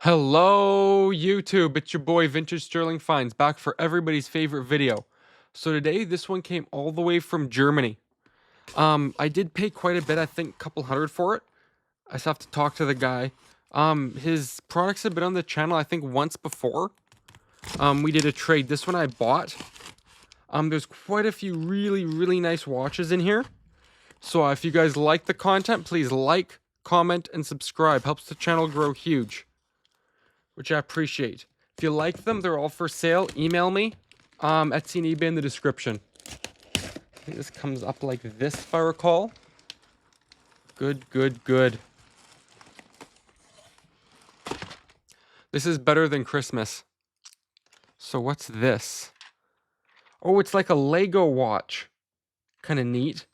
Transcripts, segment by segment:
Hello YouTube, it's your boy Vintage Sterling Finds back for everybody's favorite video. So today this one came all the way from Germany. I did pay quite a bit, I think a couple hundred for it. I just have to talk to the guy. His products have been on the channel I think once before. We did a trade. This one I bought. There's quite a few really nice watches in here. So if you guys like the content, please like, comment, and subscribe. Helps the channel grow huge, which I appreciate. If you like them, they're all for sale. Email me. Etsy and eBay in the description. I think this comes up like this, if I recall. Good. This is better than Christmas. So what's this? Oh, it's like a Lego watch. Kind of neat.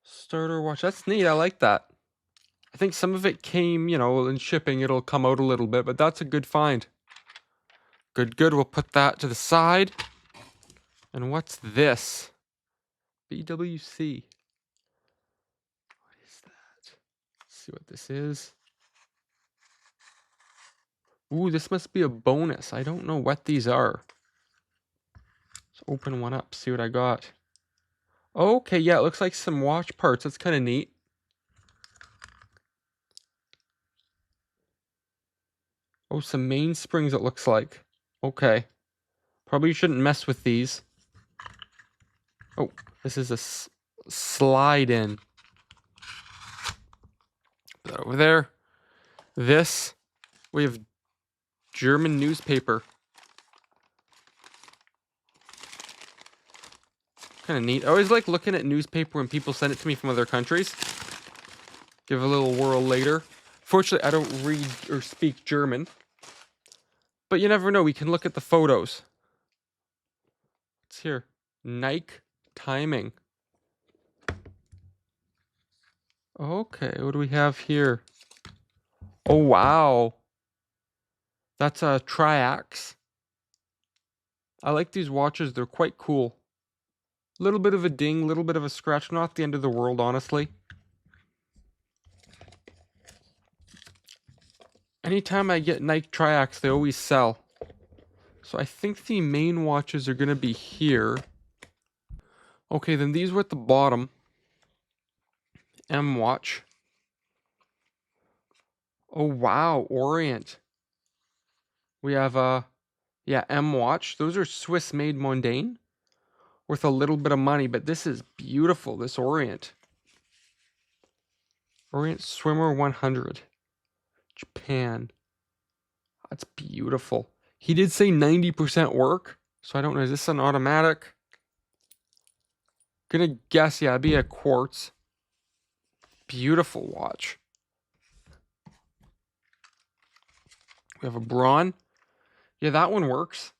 Starter watch. That's neat. I like that. I think some of it came, in shipping. It'll come out a little bit, but that's a good find. Good. We'll put that to the side. And what's this? BWC. What is that? Let's see what this is. Ooh, this must be a bonus. I don't know what these are. Let's open one up, see what I got. Okay, yeah, it looks like some watch parts. That's kind of neat. Oh, some mainsprings it looks like. Okay. Probably shouldn't mess with these. Oh, this is a slide in. Put that over there. This, we have German newspaper. Kind of neat. I always like looking at newspaper when people send it to me from other countries. Give a little whirl later. Fortunately, I don't read or speak German. But you never know. We can look at the photos. What's here? Nike timing. Okay, what do we have here? Oh, wow. That's a Triax. I like these watches. They're quite cool. Little bit of a ding, little bit of a scratch. Not the end of the world, honestly. Anytime I get Nike Triax, they always sell. So I think the main watches are going to be here. Okay, then these were at the bottom. M watch. Oh, wow. Orient. We have M watch. Those are Swiss made Mondaine. Worth a little bit of money, but this is beautiful, this Orient. Orient Swimmer 100. Japan. That's beautiful. He did say 90% work, so I don't know. Is this an automatic? Gonna guess, yeah, it'd be a quartz. Beautiful watch. We have a Braun. Yeah, that one works.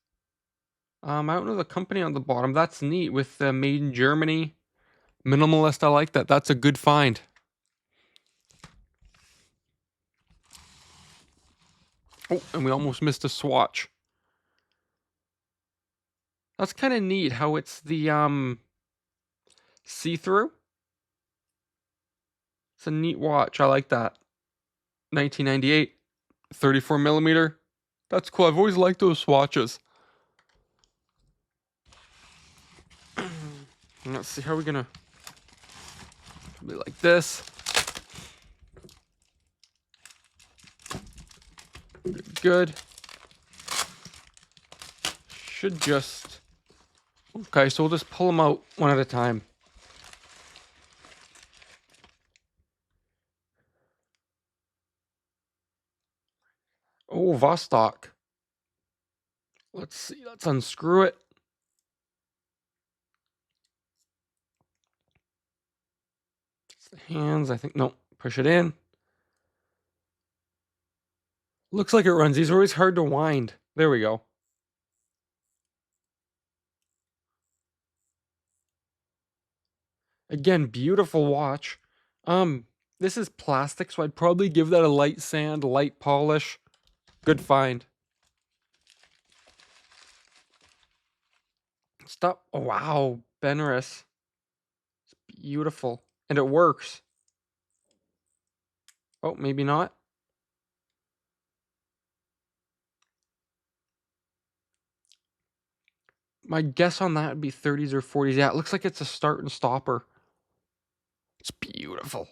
I don't know the company on the bottom. That's neat with made in Germany. Minimalist, I like that. That's a good find. Oh, and we almost missed a Swatch. That's kind of neat how it's the see-through. It's a neat watch. I like that. 1998, 34 millimeter. That's cool. I've always liked those swatches. Let's see how we're gonna be like this. Good. Should just. Okay, so we'll just pull them out one at a time. Oh, Vostok. Let's see. Let's unscrew it. It's the hands. I think. No. Push it in. Looks like it runs. These are always hard to wind. There we go. Again, beautiful watch. This is plastic, so I'd probably give that a light sand, light polish. Good find. Stop. Oh, wow. Benris. It's beautiful. And it works. Oh, maybe not. My guess on that would be 30s or 40s. Yeah, it looks like it's a start and stopper. It's beautiful.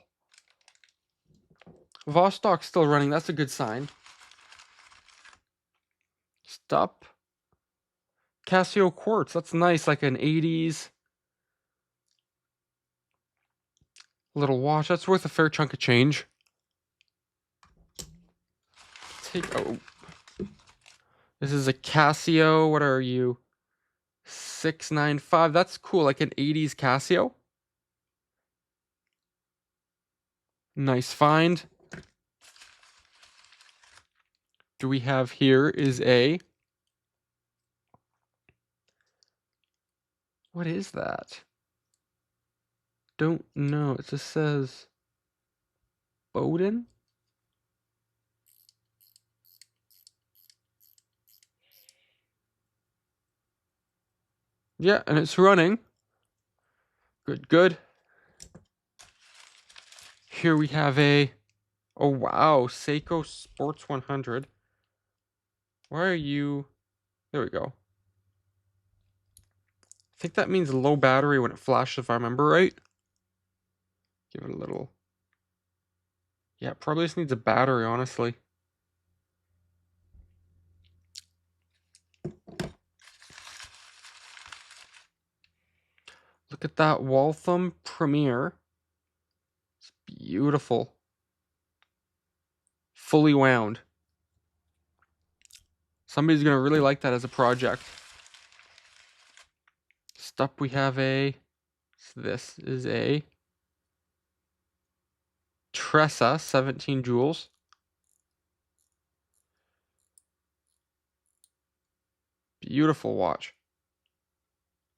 Vostok's still running. That's a good sign. Stop. Casio quartz. That's nice. Like an 80s little watch. That's worth a fair chunk of change. Oh. This is a Casio. What are you? 695. That's cool. Like an 80s Casio. Nice find. Do we have here is a... What is that? Don't know. It just says Bowden. Yeah, and it's running. Good, good. Here we have a... Oh, wow. Seiko Sports 100. Why are you... There we go. I think that means low battery when it flashes, if I remember right. Give it a little... Yeah, it probably just needs a battery, honestly. Look at that Waltham Premier. It's beautiful. Fully wound. Somebody's going to really like that as a project. Next up we have a... This is a... Tressa 17 jewels. Beautiful watch.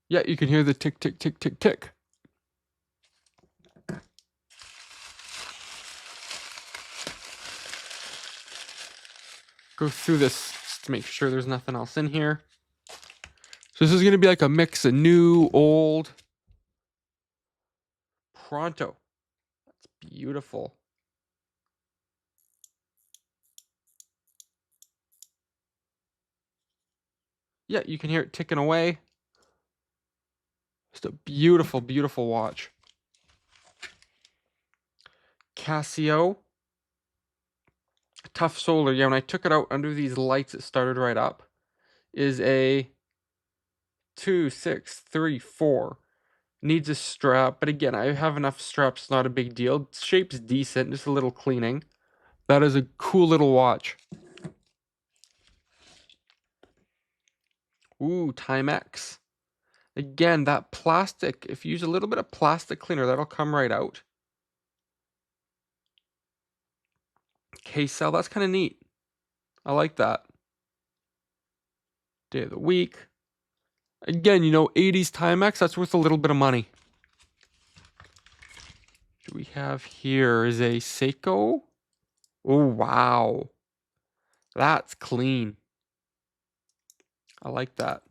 Yeah, you can hear the tick, tick, tick, tick, tick. Go through this just to make sure there's nothing else in here. So this is going to be like a mix of new, old. Pronto. That's beautiful. Yeah, you can hear it ticking away. Just a beautiful, beautiful watch. Casio. Tough solar. Yeah, when I took it out under these lights, it started right up. Is a 2, 6, 3, 4. Needs a strap, but again, I have enough straps, not a big deal. Shape's decent, just a little cleaning. That is a cool little watch. Ooh, Timex. Again, that plastic, if you use a little bit of plastic cleaner, that'll come right out. Case cell, that's kind of neat. I like that. Day of the week. Again, you know, 80s Timex, that's worth a little bit of money. Do we have here is a Seiko? Oh, wow. That's clean. I like that.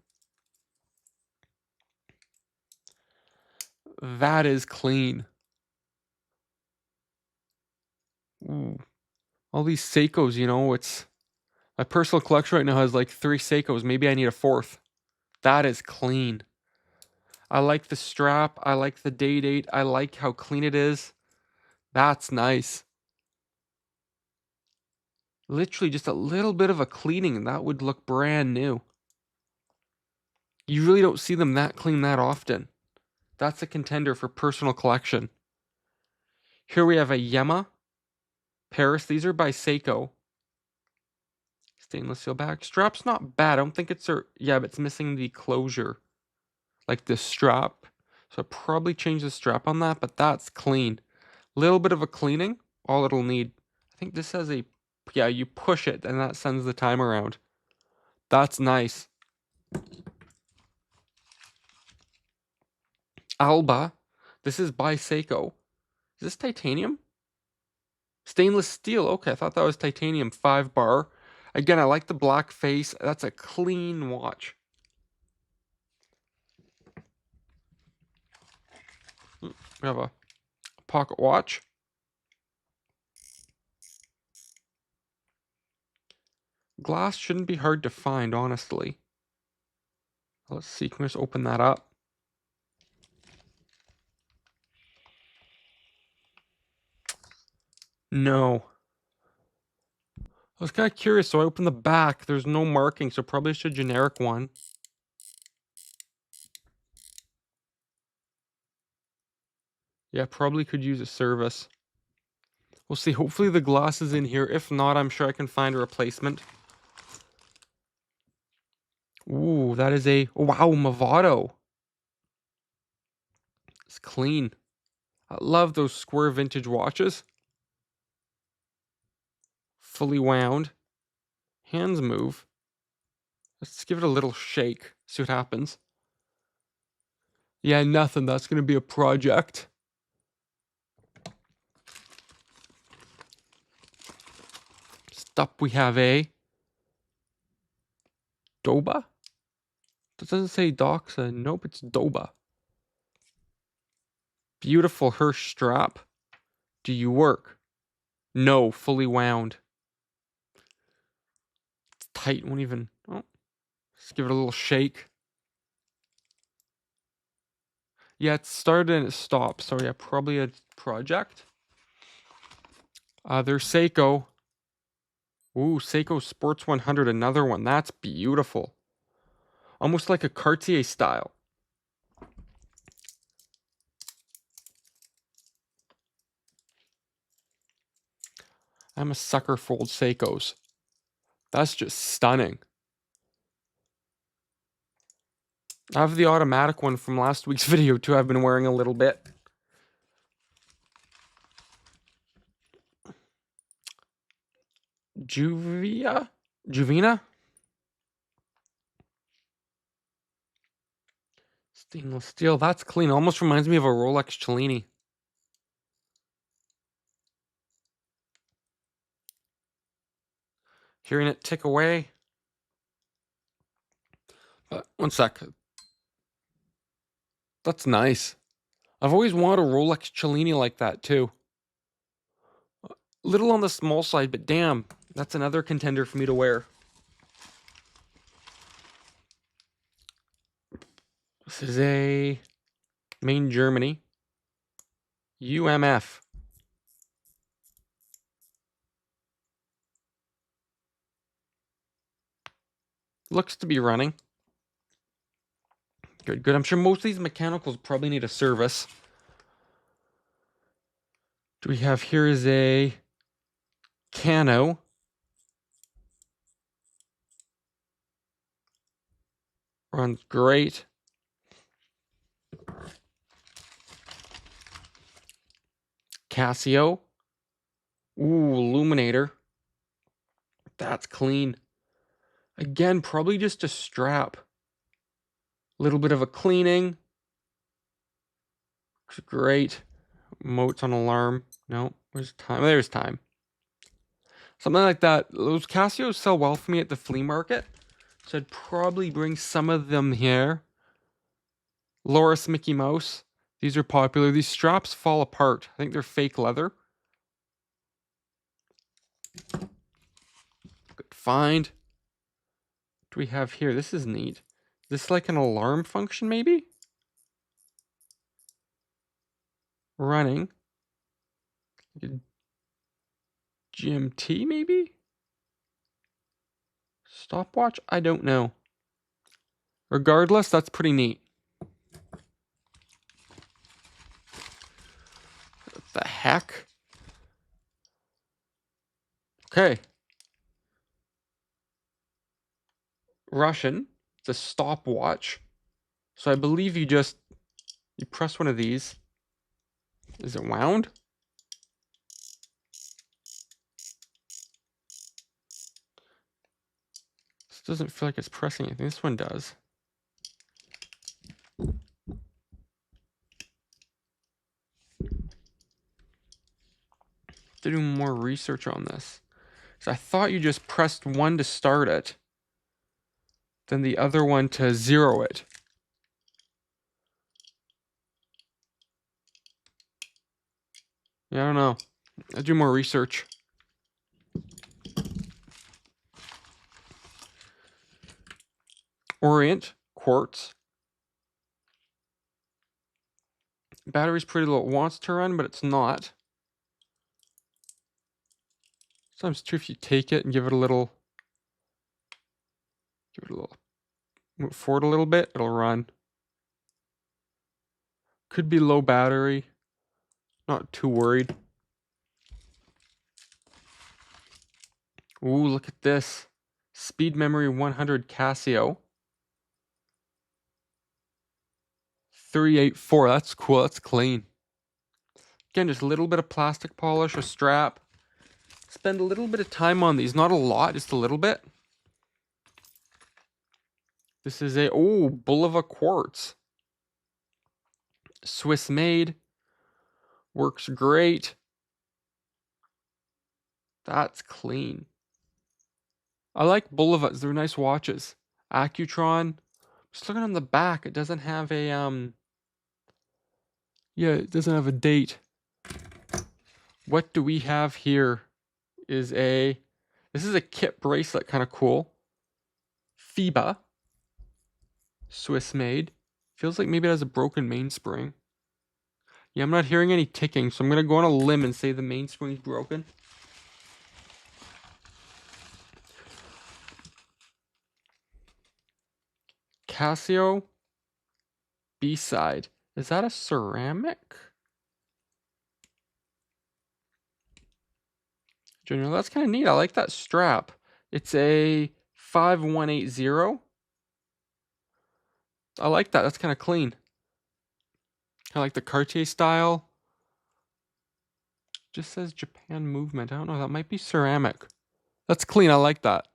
That is clean. Ooh. All these Seikos, you know, it's... My personal collection right now has like 3 Seikos. Maybe I need a 4th. That is clean. I like the strap. I like the date. I like how clean it is. That's nice. Literally just a little bit of a cleaning and that would look brand new. You really don't see them that clean that often. That's a contender for personal collection. Here we have a Yema Paris. These are by Seiko. Stainless steel back. Strap's not bad. I don't think it's... Yeah, but it's missing the closure. Like the strap. So I'll probably change the strap on that, but that's clean. Little bit of a cleaning. All it'll need. I think this has a... Yeah, you push it and that sends the time around. That's nice. Alba. This is by Seiko. Is this titanium? Stainless steel. Okay, I thought that was titanium 5 bar. Again, I like the black face. That's a clean watch. We have a pocket watch. Glass shouldn't be hard to find, honestly. Let's see, can we just open that up? No. I was kind of curious, so I opened the back. There's no marking, so probably it's a generic one. Yeah, probably could use a service. We'll see. Hopefully the glass is in here. If not, I'm sure I can find a replacement. Ooh, that is a... Wow, Movado. It's clean. I love those square vintage watches. Fully wound. Hands move. Let's give it a little shake. See what happens. Yeah, nothing. That's going to be a project. Next up, we have a... Doba? That doesn't say Doxa. Nope, it's Doba. Beautiful Hirsch strap. Do you work? No, fully wound. It's tight, won't even... Oh, let's give it a little shake. Yeah, it started and it stopped. So yeah, probably a project. There's Seiko. Ooh, Seiko Sports 100, another one. That's beautiful. Almost like a Cartier style. I'm a sucker for old Seikos. That's just stunning. I have the automatic one from last week's video too. I've been wearing a little bit. Juvina? Stainless steel. That's clean. Almost reminds me of a Rolex Cellini. Hearing it tick away. One sec. That's nice. I've always wanted a Rolex Cellini like that too. Little on the small side, but damn, that's another contender for me to wear. This is a Main Germany. UMF. Looks to be running. Good, good. I'm sure most of these mechanicals probably need a service. Do we have here is a Cano. Runs great. Casio. Ooh, illuminator. That's clean. Again, probably just a strap. A little bit of a cleaning. Looks great. Motes on alarm. No, where's time? There's time. Something like that. Those Casios sell well for me at the flea market. So I'd probably bring some of them here. Loris Mickey Mouse. These are popular. These straps fall apart. I think they're fake leather. Good find. What do we have here? This is neat. Is this like an alarm function, maybe? Running. Like a GMT, maybe? Stopwatch? I don't know. Regardless, that's pretty neat. What the heck? Okay. Russian. It's a stopwatch. So I believe you press one of these. Is it wound? This doesn't feel like it's pressing anything. This one does. To do more research on this. So I thought you just pressed one to start it, then the other one to zero it. Yeah, I don't know. I'll do more research. Orient quartz. Battery's pretty low. It wants to run, but it's not. Sometimes too, if you take it and give it a little, move forward a little bit, it'll run. Could be low battery. Not too worried. Ooh, look at this. Speed memory 100 Casio. 384. That's cool. That's clean. Again, just a little bit of plastic polish, a strap. Spend a little bit of time on these. Not a lot, just a little bit. This is a, Bulova quartz. Swiss made. Works great. That's clean. I like Bulovas. They're nice watches. Accutron. Just looking on the back, it doesn't have a it doesn't have a date. What do we have here? This is a kit bracelet, kind of cool. FIBA. Swiss made. Feels like maybe it has a broken mainspring. Yeah, I'm not hearing any ticking, so I'm gonna go on a limb and say the mainspring's broken. Casio B-side. Is that a ceramic? Junior, that's kind of neat. I like that strap. It's a 5180. I like that. That's kind of clean. I like the Cartier style. Just says Japan movement. I don't know. That might be ceramic. That's clean. I like that.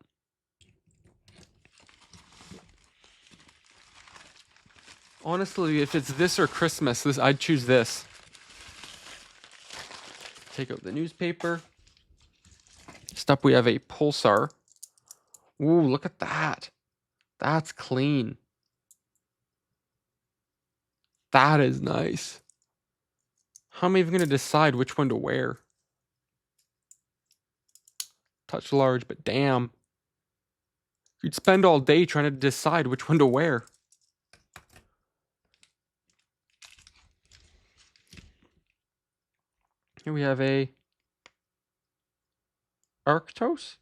Honestly, if it's this or Christmas, I'd choose this. Take out the newspaper. Next up, we have a Pulsar. Ooh, look at that. That's clean. That is nice. How am I even going to decide which one to wear? Touch large, but damn. You'd spend all day trying to decide which one to wear. Here we have a Arctos.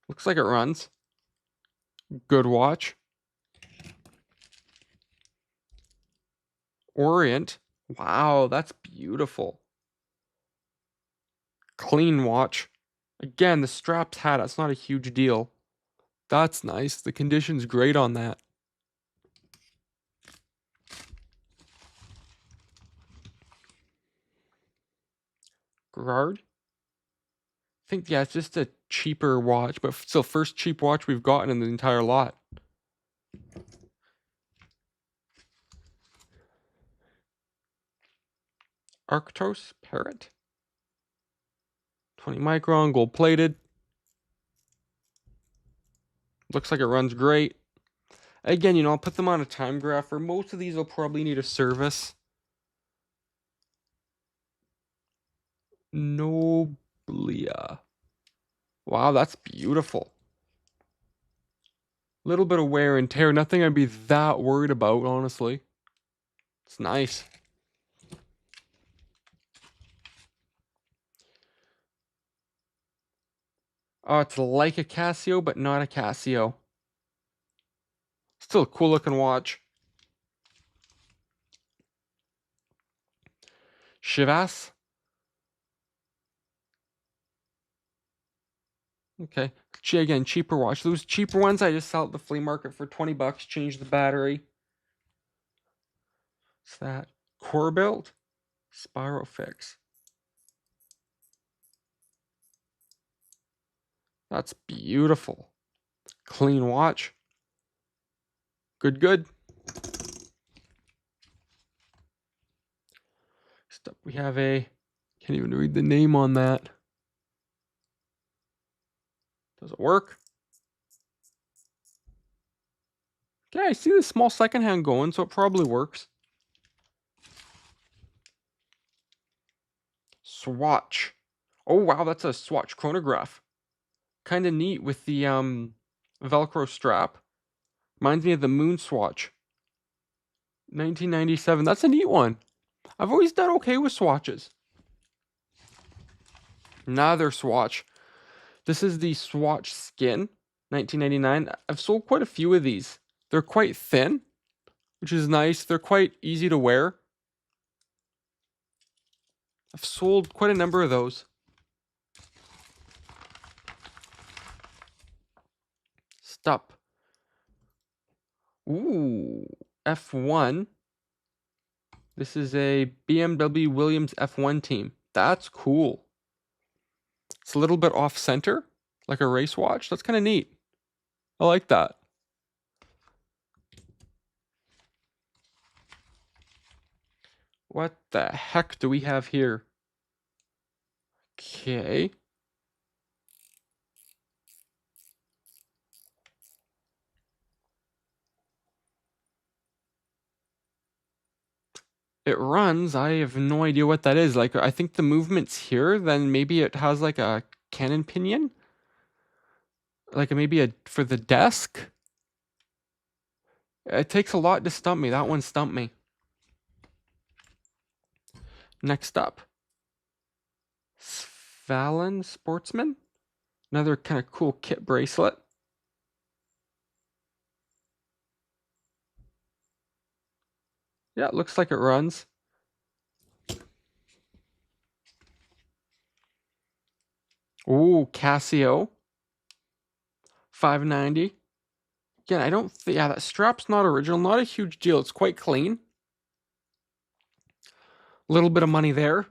Looks like it runs. Good watch. Orient. Wow, that's beautiful. Clean watch. Again, the strap's had it. It's not a huge deal. That's nice. The condition's great on that. Gerard. I think, yeah, it's just a cheaper watch, but still first cheap watch we've gotten in the entire lot. Arctos Parrot. 20 micron, gold plated. Looks like it runs great. Again, I'll put them on a time grapher. Most of these will probably need a service. Noblia. Wow, that's beautiful. Little bit of wear and tear. Nothing I'd be that worried about, honestly. It's nice. Oh, it's like a Casio, but not a Casio. Still a cool looking watch. Chivas. Okay. Again, cheaper watch. Those cheaper ones I just sell at the flea market for 20 bucks. Change the battery. What's that? Core build. Spiral fix. That's beautiful. Clean watch. Good, good. Next up, we have a, can't even read the name on that. Does it work? Okay, I see the small second hand going, so it probably works. Swatch. Oh, wow, that's a Swatch chronograph. Kind of neat with the Velcro strap. Reminds me of the Moon Swatch. 1997. That's a neat one. I've always done okay with swatches. Another swatch. This is the Swatch Skin, 1999. I've sold quite a few of these. They're quite thin, which is nice. They're quite easy to wear. I've sold quite a number of those. Stop. Ooh, F1. This is a BMW Williams F1 team. That's cool. It's a little bit off center, like a race watch. That's kind of neat. I like that. What the heck do we have here? Okay. It runs. I have no idea what that is. Like, I think the movement's here. Then maybe it has like a cannon pinion. Like maybe a for the desk. It takes a lot to stump me. That one stumped me. Next up. Fallon Sportsman. Another kind of cool kit bracelet. Yeah, it looks like it runs. Ooh, Casio. $5.90. Again, I don't think, yeah, that strap's not original. Not a huge deal. It's quite clean. A little bit of money there.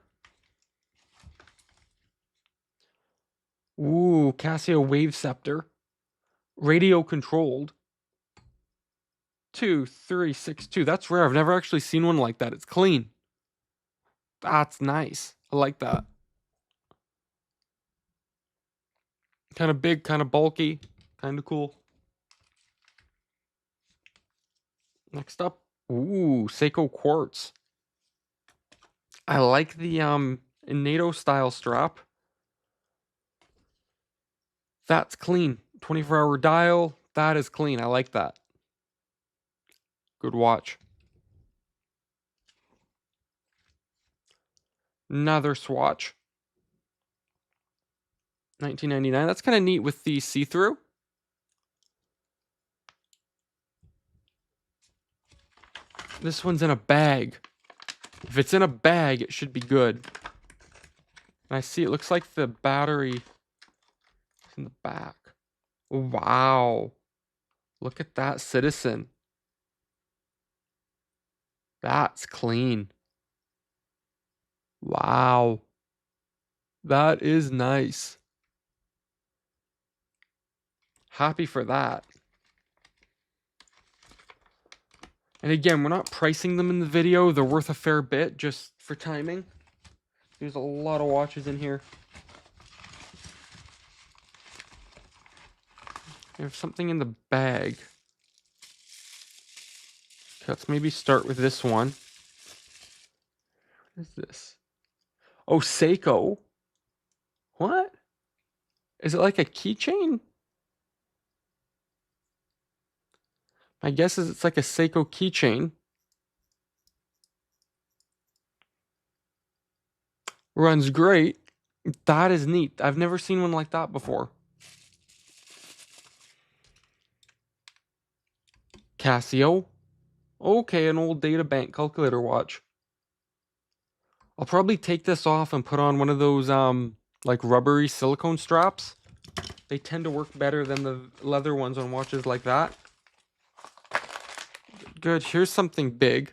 Ooh, Casio Wave Scepter. Radio controlled. 2362. That's rare. I've never actually seen one like that. It's clean. That's nice. I like that. Kind of big, kind of bulky, kind of cool. Next up, ooh, Seiko Quartz. I like the NATO style strap. That's clean. 24-hour dial. That is clean. I like that. Good watch. Another Swatch. 1999. That's kind of neat with the see-through. This one's in a bag. If it's in a bag, it should be good. And I see it looks like the battery is in the back. Wow. Look at that Citizen. That's clean. Wow. That is nice. Happy for that. And again, we're not pricing them in the video. They're worth a fair bit just for timing. There's a lot of watches in here. There's something in the bag. Okay, let's maybe start with this one. What is this? Oh, Seiko. What? Is it like a keychain? My guess is it's like a Seiko keychain. Runs great. That is neat. I've never seen one like that before. Casio. Okay, an old data bank calculator watch. I'll probably take this off and put on one of those like rubbery silicone straps. They tend to work better than the leather ones on watches like that. Good. Here's something big.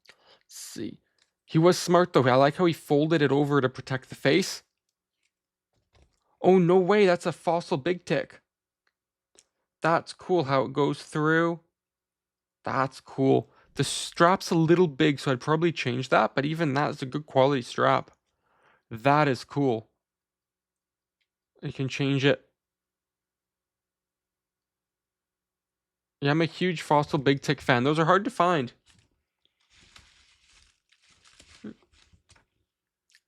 Let's see. He was smart though. I like how he folded it over to protect the face. Oh, no way. That's a fossil big tick. That's cool how it goes through. That's cool. The strap's a little big, so I'd probably change that. But even that is a good quality strap. That is cool. You can change it. Yeah, I'm a huge fossil big tick fan. Those are hard to find.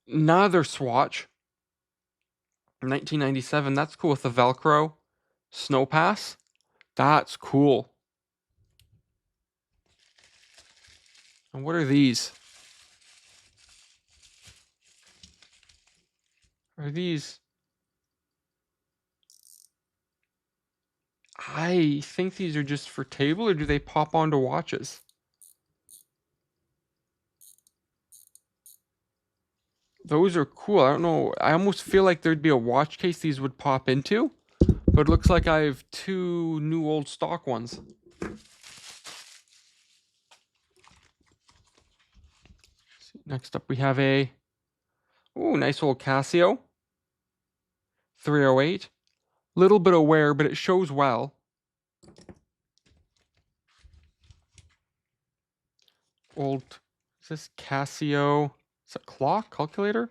Another Swatch. 1997. That's cool with the Velcro snow pass. That's cool. And what are these? Are these? I think these are just for table, or do they pop onto watches? Those are cool. I don't know. I almost feel like there'd be a watch case these would pop into, but it looks like I have two new old stock ones. Next up, we have a nice old Casio 308. Little bit of wear, but it shows well. Old, is this Casio? Is it clock calculator?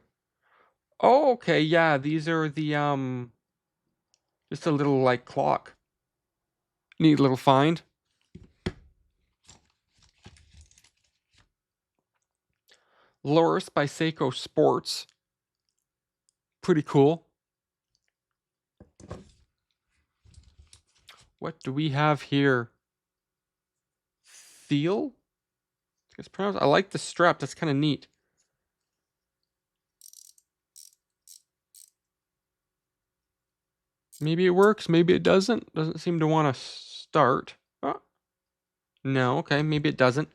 Oh, okay, yeah. These are the just a little like clock. Neat little find. Loris by Seiko Sports. Pretty cool. What do we have here? Thiel? I like the strap. That's kind of neat. Maybe it works. Maybe it doesn't. Doesn't seem to want to start. Oh. No, okay. Maybe it doesn't.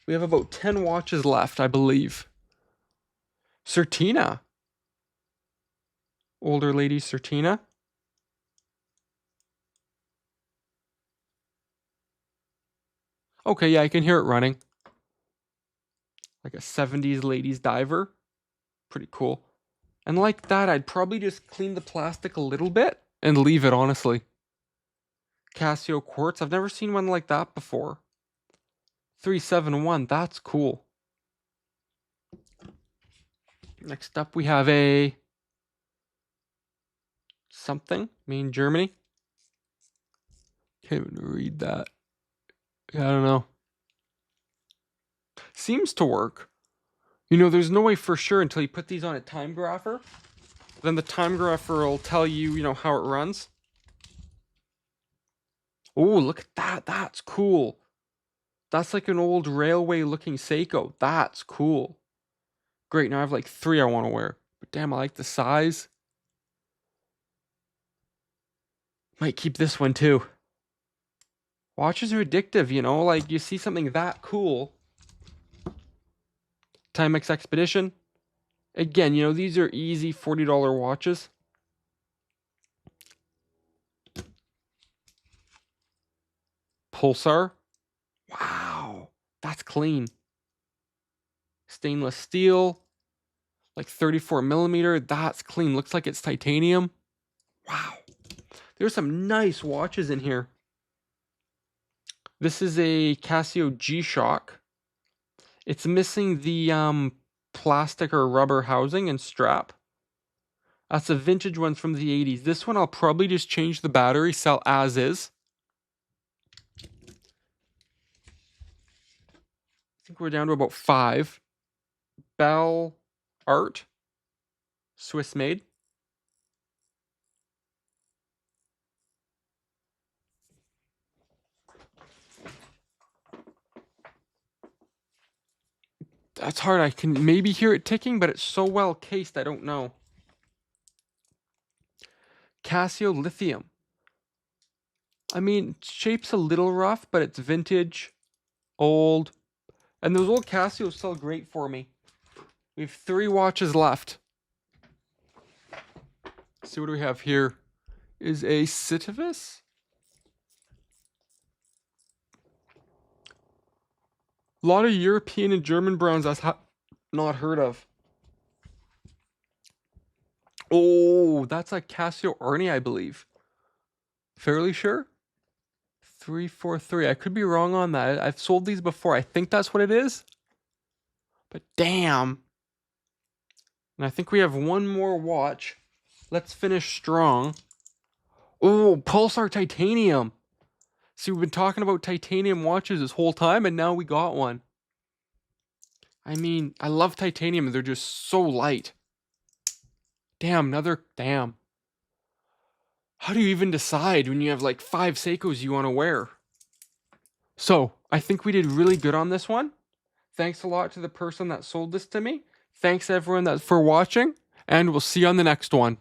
We have about 10 watches left, I believe. Certina. Older lady Certina. Okay, yeah, I can hear it running. Like a 70s ladies diver. Pretty cool. And like that, I'd probably just clean the plastic a little bit and leave it, honestly. Casio quartz. I've never seen one like that before. 371. That's cool. Next up, we have a something. Made in Germany. Can't even read that. Yeah, I don't know. Seems to work. You know, there's no way for sure until you put these on a time grapher. Then the time grapher will tell you, you know, how it runs. Oh, look at that. That's cool. That's like an old railway looking Seiko. That's cool. Great, now I have like 3 I want to wear. But damn, I like the size. Might keep this one too. Watches are addictive, you know? Like, you see something that cool. Timex Expedition. Again, you know, these are easy $40 watches. Pulsar. Wow, that's clean. Stainless steel. Like 34 millimeter. That's clean. Looks like it's titanium. Wow. There's some nice watches in here. This is a Casio G-Shock. It's missing the plastic or rubber housing and strap. That's a vintage one from the 80s. This one I'll probably just change the battery, sell as is. I think we're down to about 5. Bell Art. Swiss made. That's hard. I can maybe hear it ticking, but it's so well cased, I don't know. Casio Lithium. I mean, shape's a little rough, but it's vintage, old. And those old Casios sell great for me. We have 3 watches left. Let's see what do we have here. Is a Citivus? A lot of European and German brands I've not heard of. Oh, that's a Casio Orient, I believe. Fairly sure. 343. I could be wrong on that. I've sold these before. I think that's what it is. But damn. And I think we have one more watch. Let's finish strong. Oh, Pulsar Titanium. See, we've been talking about titanium watches this whole time, and now we got one. I mean, I love titanium. They're just so light. Damn. How do you even decide when you have like 5 Seikos you want to wear? So, I think we did really good on this one. Thanks a lot to the person that sold this to me. Thanks everyone for watching, and we'll see you on the next one.